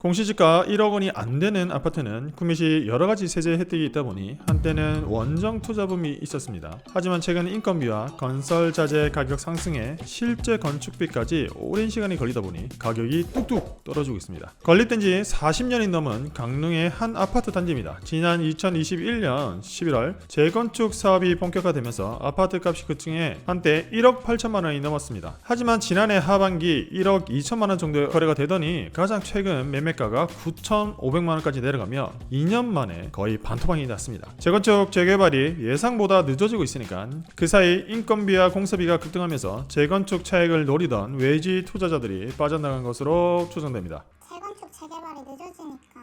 공시지가 1억 원이 안 되는 아파트는 구매 시 여러 가지 세제 혜택이 있다 보니 한때는 원정 투자 붐이 있었습니다. 하지만 최근 인건비와 건설 자재 가격 상승에 실제 건축비까지 오랜 시간이 걸리다 보니 가격이 뚝뚝 떨어지고 있습니다. 건립된 지 40년이 넘은 강릉의 한 아파트 단지입니다. 지난 2021년 11월 재건축 사업이 본격화되면서 아파트 값이 그중에 한때 1억 8천만 원이 넘었습니다. 하지만 지난해 하반기 1억 2천만 원 정도 거래가 되더니 가장 최근 매매가가 9,500만 원까지 내려가며 2년 만에 거의 반토막이 났습니다. 재건축 재개발이 예상보다 늦어지고 있으니까 그 사이 인건비와 공사비가 급등하면서 재건축 차익을 노리던 외지 투자자들이 빠져나간 것으로 추정됩니다. 재건축 재개발이 늦어지니까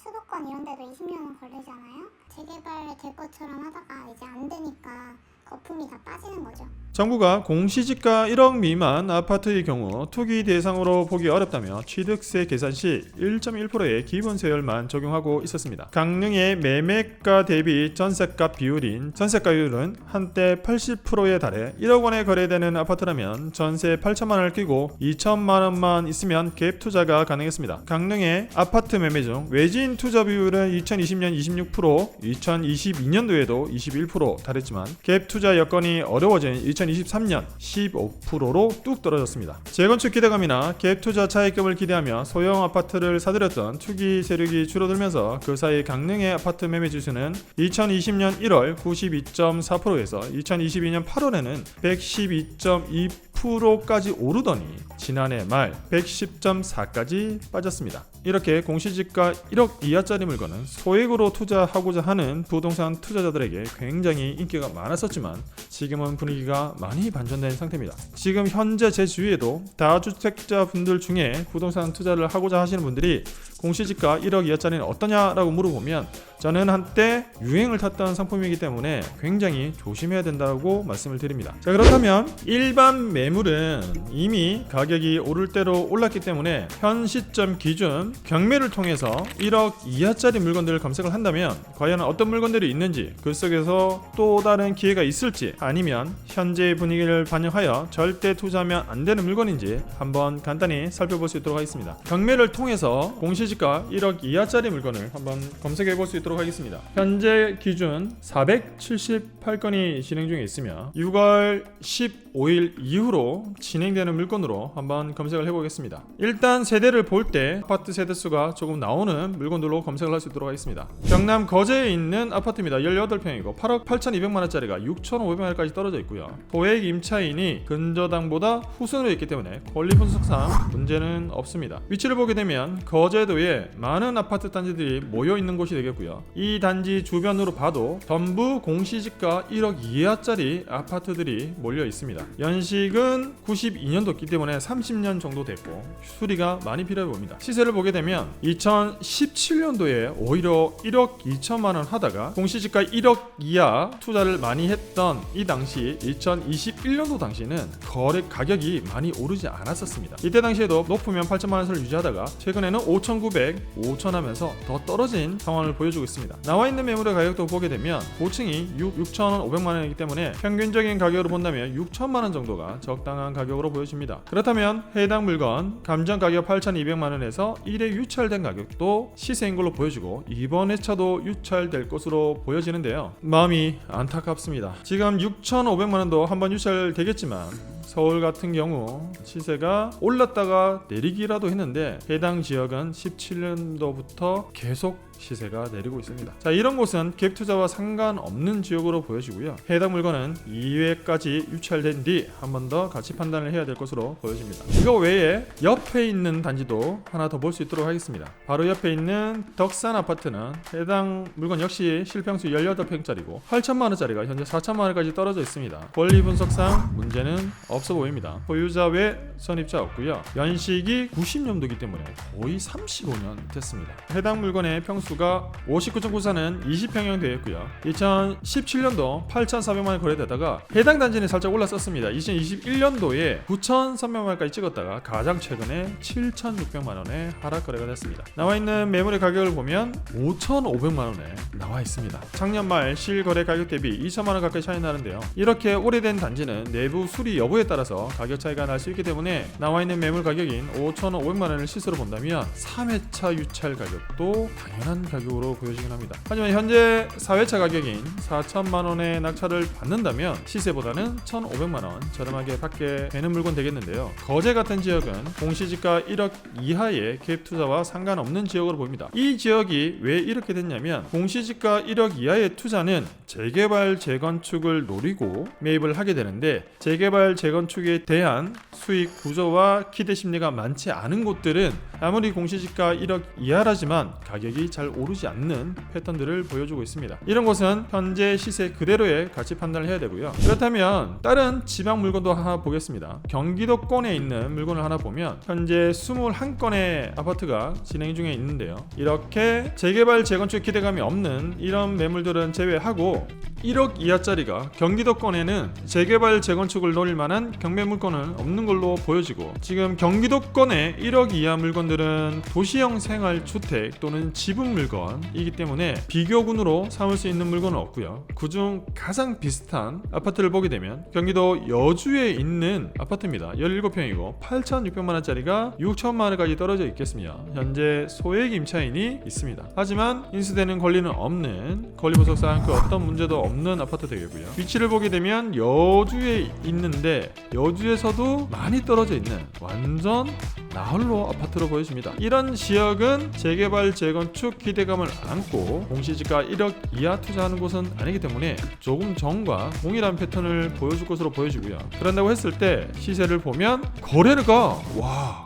수도권 이런 데도 20년은 걸리잖아요. 재개발 될 것처럼 하다가 이제 안 되니까 거품이 다 빠지는 거죠. 정부가 공시지가 1억 미만 아파트의 경우 투기 대상으로 보기 어렵다며 취득세 계산 시 1.1%의 기본세율만 적용하고 있었습니다. 강릉의 매매가 대비 전세값 비율인 전세가율은 한때 80%에 달해 1억 원에 거래되는 아파트라면 전세 8천만 원을 끼고 2천만 원만 있으면 갭 투자가 가능했습니다. 강릉의 아파트 매매 중 외진 투자 비율은 2020년 26%, 2022년도에도 21% 달했지만 갭 투자 여건이 어려워진 2023년 15%로 뚝 떨어졌습니다. 재건축 기대감이나 갭 투자 차익금을 기대하며 소형 아파트를 사들였던 투기 세력이 줄어들면서 그 사이 강릉의 아파트 매매 지수는 2020년 1월 92.4%에서 2022년 8월에는 112.2%까지 오르더니 지난해 말 110.4까지 빠졌습니다. 이렇게 공시지가 1억 이하짜리 물건은 소액으로 투자하고자 하는 부동산 투자자들에게 굉장히 인기가 많았었지만 지금은 분위기가 많이 반전된 상태입니다. 지금 현재 제 주위에도 다주택자 분들 중에 부동산 투자를 하고자 하시는 분들이 공시지가 1억 이하짜리는 어떠냐라고 물어보면 저는 한때 유행을 탔던 상품이기 때문에 굉장히 조심해야 된다고 말씀을 드립니다. 자, 그렇다면 일반 매물은 이미 가격이 오를 대로 올랐기 때문에 현 시점 기준 경매를 통해서 1억 이하짜리 물건들을 검색을 한다면 과연 어떤 물건들이 있는지, 그 속에서 또 다른 기회가 있을지, 아니면 현재의 분위기를 반영하여 절대 투자하면 안 되는 물건인지 한번 간단히 살펴볼 수 있도록 하겠습니다. 경매를 통해서 공시지가 1억 이하짜리 물건을 한번 검색해 볼 수 있도록 하겠습니다. 현재 기준 478건이 진행 중에 있으며 6월 15일 이후로 진행되는 물건으로 한번 검색을 해보겠습니다. 일단 세대를 볼 때 아파트 세대수가 조금 나오는 물건들로 검색을 할 수 있도록 하겠습니다. 경남 거제에 있는 아파트입니다. 18평이고 8억 8,200만원짜리가 6,500만원까지 떨어져 있고요. 토액 임차인이 근저당보다 후순위에 있기 때문에 권리 분석상 문제는 없습니다. 위치를 보게 되면 거제도에 많은 아파트 단지들이 모여 있는 곳이 되겠고요. 이 단지 주변으로 봐도 전부 공시지가 1억 이하짜리 아파트들이 몰려 있습니다. 연식은 92년도기 때문에 30년 정도 됐고 수리가 많이 필요해 봅니다. 시세를 보게 되면 2017년도에 오히려 1억 2천만 원 하다가 공시지가 1억 이하 투자를 많이 했던 이 당시 2021년도 당시는 거래 가격이 많이 오르지 않았었습니다. 이때 당시에도 높으면 8천만 원 선을 유지하다가 최근에는 5,900, 5천 하면서 더 떨어진 상황을 보여주고 있습니다. 나와 있는 매물의 가격도 보게 되면 고층이 6,500만 원이기 때문에 평균적인 가격으로 본다면 6천만 원 정도가 적당한 가격으로 보여집니다. 그렇다면 해당 물건 감정 가격 8,200만 원에서 1회 유찰된 가격도 시세인 걸로 보여지고 이번 회차도 유찰될 것으로 보여지는데요. 마음이 안타깝습니다. 지금 6,500만 원도 한번 유찰되겠지만 서울 같은 경우 시세가 올랐다가 내리기라도 했는데 해당 지역은 17년도부터 계속 시세가 내리고 있습니다. 자, 이런 곳은 갭 투자와 상관없는 지역으로 보여지고요. 해당 물건은 2회까지 유찰된 뒤 한 번 더 같이 판단을 해야 될 것으로 보여집니다. 이거 외에 옆에 있는 단지도 하나 더 볼 수 있도록 하겠습니다. 바로 옆에 있는 덕산 아파트는 해당 물건 역시 실평수 18평짜리고 8천만 원짜리가 현재 4천만 원까지 떨어져 있습니다. 권리 분석상 문제는 없어 보입니다. 보유자 외 선입자 없고요. 연식이 90년도이기 때문에 거의 35년 됐습니다. 해당 물건의 평수 수가 59.94는 20평형 되어 있고요. 2017년도 8,400만원 거래되다가 해당 단지는 살짝 올랐었습니다. 2021년도에 9,300만원까지 찍었다가 가장 최근에 7,600만원에 하락 거래가 됐습니다. 나와 있는 매물의 가격을 보면 5,500만원에 나와 있습니다. 작년 말 실거래 가격 대비 2천만원 가까이 차이 나는데요. 이렇게 오래된 단지는 내부 수리 여부에 따라서 가격 차이가 날 수 있기 때문에 나와 있는 매물 가격인 5,500만원을 시세로 본다면 3회차 유찰 가격도 당연한 가격으로 보여지긴 합니다. 하지만 현재 4회차 가격인 4천만원의 낙찰을 받는다면 시세보다는 1,500만원 저렴하게 받게 되는 물건 되겠는데요. 거제 같은 지역은 공시지가 1억 이하의 갭 투자와 상관없는 지역으로 보입니다. 이 지역이 왜 이렇게 됐냐면 공시지가 1억 이하의 투자는 재개발 재건축을 노리고 매입을 하게 되는데 재개발 재건축에 대한 수익 구조와 기대 심리가 많지 않은 곳들은 아무리 공시지가 1억 이하라지만 가격이 잘 오르지 않는 패턴들을 보여주고 있습니다. 이런 곳은 현재 시세 그대로의 가치 판단을 해야 되고요. 그렇다면 다른 지방 물건도 하나 보겠습니다. 경기도권에 있는 물건을 하나 보면 현재 21건의 아파트가 진행 중에 있는데요. 이렇게 재개발 재건축 기대감이 없는 이런 매물들은 제외하고 1억 이하짜리가 경기도권에는 재개발 재건축을 노릴 만한 경매 물건은 없는 걸로 보여지고, 지금 경기도권의 1억 이하 물건들은 도시형 생활주택 또는 지분 물건이기 때문에 비교군으로 삼을 수 있는 물건은 없고요. 그중 가장 비슷한 아파트를 보게 되면 경기도 여주에 있는 아파트입니다. 17평이고 8,600만원짜리가 6천만원까지 떨어져 있겠으며 현재 소액 임차인이 있습니다. 하지만 인수되는 권리는 없는, 권리보석상 그 어떤 문제도 없는 아파트 되겠고요. 위치를 보게 되면 여주에 있는데 여주에서도 많이 떨어져 있는 완전 나홀로 아파트로 보여집니다. 이런 지역은 재개발 재건축 기대감을 안고 공시지가 1억 이하 투자하는 곳은 아니기 때문에 조금 전과 동일한 패턴을 보여줄 것으로 보여지고요. 그런다고 했을 때 시세를 보면 거래가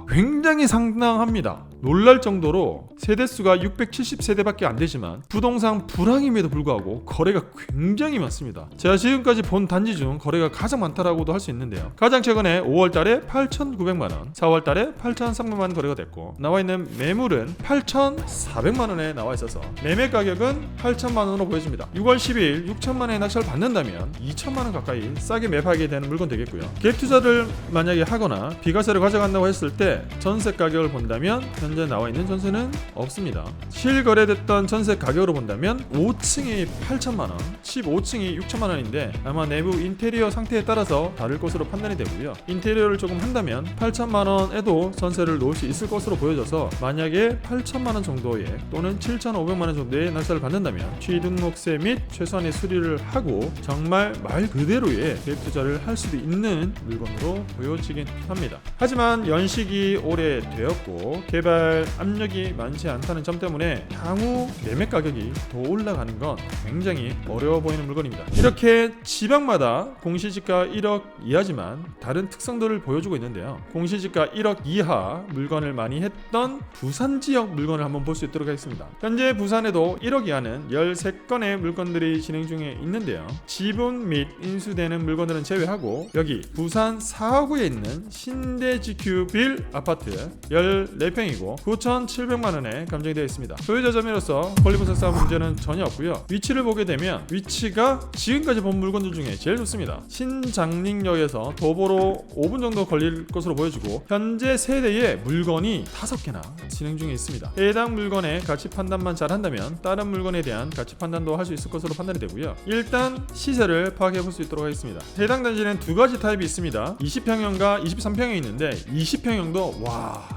굉장히 상당합니다. 놀랄 정도로 세대수가 670세대밖에 안 되지만 부동산 불황임에도 불구하고 거래가 굉장히 많습니다. 제가 지금까지 본 단지 중 거래가 가장 많다라고도 할 수 있는데요. 가장 최근에 5월달에 8,900만원, 4월달에 8,300만원 거래가 됐고 나와 있는 매물은 8,400만원에 나와 있어서 매매 가격은 8천만원으로 보여집니다. 6월 10일 6천만원의 낙찰을 받는다면 2천만원 가까이 싸게 매입하게 되는 물건 되겠고요. 갭 투자를 만약에 하거나 비과세를 가져간다고 했을 때 전세 가격을 본다면 현재 나와 있는 전세는 없습니다. 실거래됐던 전세 가격으로 본다면 5층이 8천만원, 15층이 6천만원인데 아마 내부 인테리어 상태에 따라서 다를 것으로 판단이 되고요. 인테리어를 조금 한다면 8천만원에도 전세를 놓을 수 있을 것으로 보여져서 만약에 8천만원 정도의 또는 7,500만원 정도의 낙찰을 받는다면 취등록세 및 최소한의 수리를 하고 정말 말 그대로의 갭 투자를 할 수도 있는 물건으로 보여지긴 합니다. 하지만 연식이 오래되었고 개발 압력이 많지 않다는 점 때문에 향후 매매 가격이 더 올라가는 건 굉장히 어려워 보이는 물건입니다. 이렇게 지방마다 공시지가 1억 이하지만 다른 특성들을 보여주고 있는데요. 공시지가 1억 이하 물건을 많이 했던 부산 지역 물건을 한번 볼 수 있도록 하겠습니다. 현재 부산에도 1억 이하는 13건의 물건들이 진행 중에 있는데요. 지분 및 인수되는 물건들은 제외하고 여기 부산 사하구에 있는 신대지큐빌 아파트 14평이고 9,700만원에 감정이 되어 있습니다. 소유자 점유로서 권리분석상 문제는 전혀 없고요. 위치를 보게 되면 위치가 지금까지 본 물건들 중에 제일 좋습니다. 신장림역에서 도보로 5분 정도 걸릴 것으로 보여지고 현재 세대의 물건이 5개나 진행 중에 있습니다. 해당 물건의 가치 판단만 잘한다면 다른 물건에 대한 가치 판단도 할 수 있을 것으로 판단이 되고요. 일단 시세를 파악해 볼 수 있도록 하겠습니다. 해당 단지는 두 가지 타입이 있습니다. 20평형과 23평형이 있는데 20평형도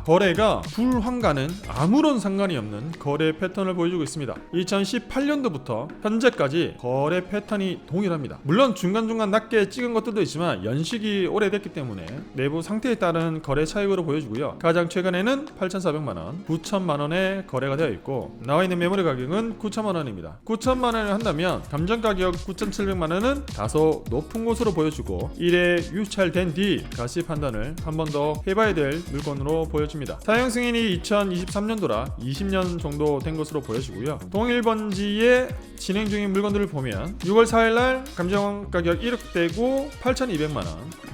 거래가 불황과는 아무런 상관이 없는 거래 패턴을 보여주고 있습니다. 2018년도부터 현재까지 거래 패턴이 동일합니다. 물론 중간중간 낮게 찍은 것들도 있지만 연식이 오래됐기 때문에 내부 상태에 따른 거래 차익으로 보여주고요. 가장 최근에는 8,400만원, 9천만원에 거래가 되어 있고 나와 있는 매물의 가격은 9천만원입니다. 9천만원을 한다면 감정 가격 9,700만원은 다소 높은 곳으로 보여주고 1회 유찰된 뒤 가치 판단을 한 번 더 해봐야 될 물건으로 보여집니다. 사용 승인이 2023년도라 20년 정도 된 것으로 보여지고요. 동일번지에 진행 중인 물건들을 보면 보면 6월 4일날 감정 가격 1억대고 8,200만원,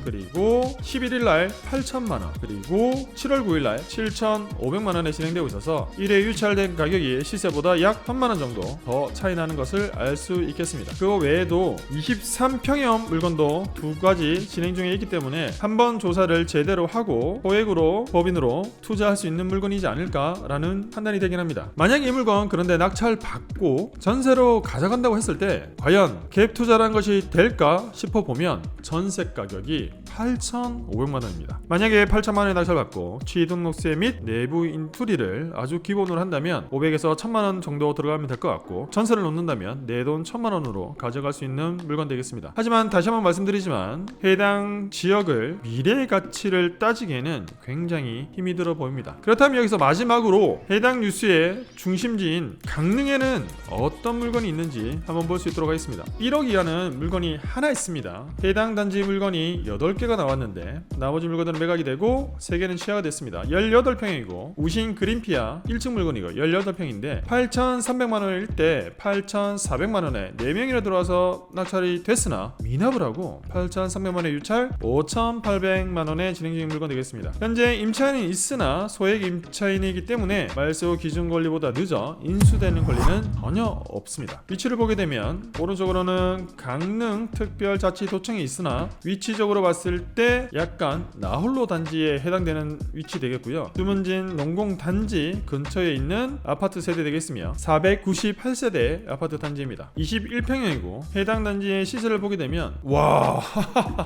그리고 11일날 8,000만원, 그리고 7월 9일날 7,500만원에 진행되고 있어서 1회 유찰된 가격이 시세보다 약 3만원 정도 더 차이 나는 것을 알 수 있겠습니다. 그 외에도 23평형 물건도 두 가지 진행 중에 있기 때문에 한번 조사를 제대로 하고 소액으로 법인으로 투자할 수 있는 물건이지 않을까라는 판단이 되긴 합니다. 만약 이 물건 그런데 낙찰 받고 전세로 가져간다고 했을 때 과연 갭 투자라는 것이 될까 싶어 보면 전세 가격이 8,500만원입니다. 만약에 8,000만원에 낙찰받고 취등록세 및 내부 인투리를 아주 기본으로 한다면 500에서 1,000만원 정도 들어가면 될 것 같고, 전세를 놓는다면 내 돈 1,000만원으로 가져갈 수 있는 물건 되겠습니다. 하지만 다시 한번 말씀드리지만 해당 지역을 미래 가치를 따지기에는 굉장히 힘이 들어 보입니다. 그렇다면 여기서 마지막으로 해당 뉴스의 중심지인 강릉에는 어떤 물건이 있는지 한번 볼 수 있도록 하겠습니다. 1억 이하는 물건이 하나 있습니다. 해당 단지 물건이 8개가 나왔는데 나머지 물건들은 매각이 되고 3개는 취하가 됐습니다. 18평이고 우신 그린피아 1층 물건이고 18평인데 8,300만원일 때 8,400만원에 4명이나 들어와서 낙찰이 됐으나 미납을 하고 8,300만원에 유찰 5,800만원에 진행 중인 물건 되겠습니다. 현재 임차인이 있으나 소액 임차인이기 때문에 말소 기준 권리보다 늦어 인수되는 권리는 전혀 없습니다. 위치를 보게 되면 오른쪽으로는 강릉 특별자치도청이 있으나 위치적으로 봤을 때 약간 나홀로 단지에 해당되는 위치 되겠고요. 주문진 농공단지 근처에 있는 아파트 세대 되겠으며 498세대 아파트 단지입니다. 21평형이고 해당 단지의 시세를 보게 되면 와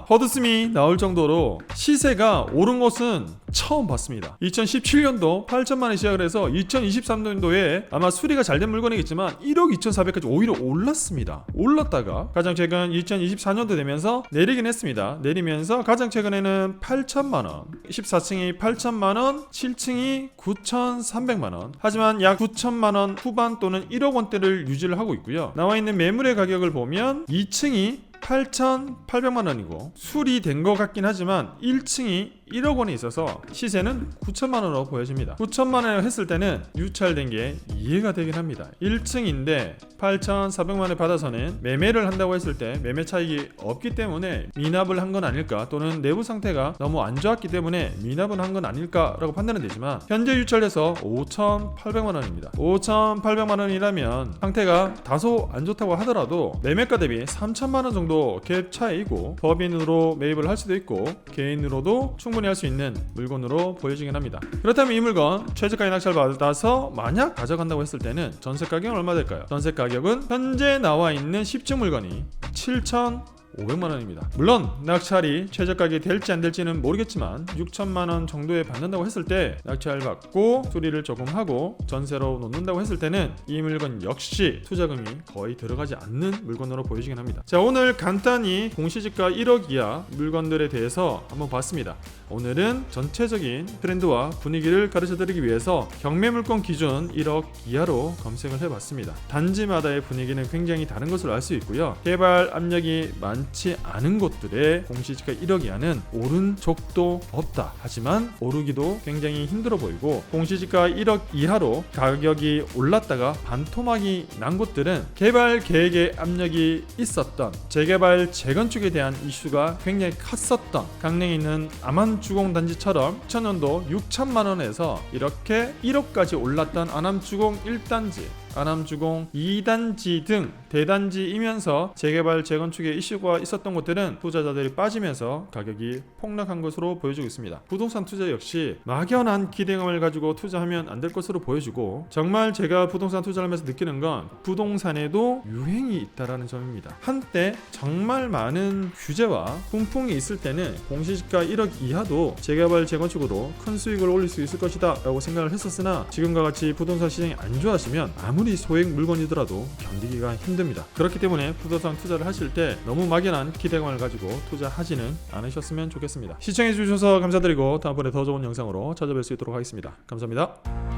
헛웃음이 나올 정도로 시세가 오른 것은 처음 봤습니다. 2017년도 8천만원에 시작을 해서 2023년도에 아마 수리가 잘 된 물건이겠지만 1억 2,400까지 오히려 올랐습니다. 올랐다가 가장 최근 2024년도 되면서 내리긴 했습니다. 내리면서 가장 최근에는 8천만원, 14층이 8천만원, 7층이 9,300만원, 하지만 약 9천만원 후반 또는 1억 원대를 유지를 하고 있고요. 나와 있는 매물의 가격을 보면 2층이 8,800만원이고 수리된 것 같긴 하지만 1층이 1억 원에 있어서 시세는 9천만 원으로 보여집니다. 9천만 원을 했을 때는 유찰된 게 이해가 되긴 합니다. 1층인데 8,400만 원에 받아서는 매매를 한다고 했을 때 매매 차익이 없기 때문에 미납을 한 건 아닐까, 또는 내부 상태가 너무 안 좋았기 때문에 미납을 한 건 아닐까라고 판단은 되지만 현재 유찰돼서 5,800만 원입니다. 5,800만 원이라면 상태가 다소 안 좋다고 하더라도 매매가 대비 3천만 원 정도 갭 차이고 법인으로 매입을 할 수도 있고 개인으로도 충분히 할 수 있는 물건으로 보여지긴 합니다. 그렇다면 이 물건 최저가에 낙찰 받아서 만약 가져간다고 했을 때는 전세 가격은 얼마 될까요? 전세 가격은 현재 나와 있는 10층 물건이 7,500만원입니다. 물론 낙찰이 최저가격이 될지 안 될지는 모르겠지만 6천만원 정도에 받는다고 했을 때 낙찰 받고 수리를 조금 하고 전세로 놓는다고 했을 때는 이 물건 역시 투자금이 거의 들어가지 않는 물건으로 보여지긴 합니다. 자, 오늘 간단히 공시지가 1억 이하 물건들에 대해서 한번 봤습니다. 오늘은 전체적인 트렌드와 분위기를 가르쳐드리기 위해서 경매물건 기준 1억 이하로 검색을 해봤습니다. 단지마다의 분위기는 굉장히 다른 것으로 알 수 있고요. 개발 압력이 많지 않은 곳들의 공시지가 1억 이하는 오른 적도 없다. 하지만 오르기도 굉장히 힘들어 보이고, 공시지가 1억 이하로 가격이 올랐다가 반토막이 난 곳들은 개발 계획에 압력이 있었던, 재개발 재건축에 대한 이슈가 굉장히 컸었던 강릉에 있는 안암주공단지처럼 2000년도 6천만원에서 이렇게 1억까지 올랐던 안암주공 1단지, 안암주공 2단지 등 대단지이면서 재개발 재건축의 이슈가 있었던 곳들은 투자자들이 빠지면서 가격이 폭락한 것으로 보여지고 있습니다. 부동산 투자 역시 막연한 기대감을 가지고 투자하면 안 될 것으로 보여지고, 정말 제가 부동산 투자를 하면서 느끼는 건 부동산에도 유행이 있다라는 점입니다. 한때 정말 많은 규제와 훈풍이 있을 때는 공시지가 1억 이하도 재개발 재건축으로 큰 수익을 올릴 수 있을 것이다 라고 생각을 했었으나, 지금과 같이 부동산 시장이 안 좋아지면 아무리 소액 물건이더라도 견디기가 힘듭니다. 그렇기 때문에 부동산 투자를 하실 때 너무 막연한 기대감을 가지고 투자하지는 않으셨으면 좋겠습니다. 시청해 주셔서 감사드리고 다음번에 더 좋은 영상으로 찾아뵐 수 있도록 하겠습니다. 감사합니다.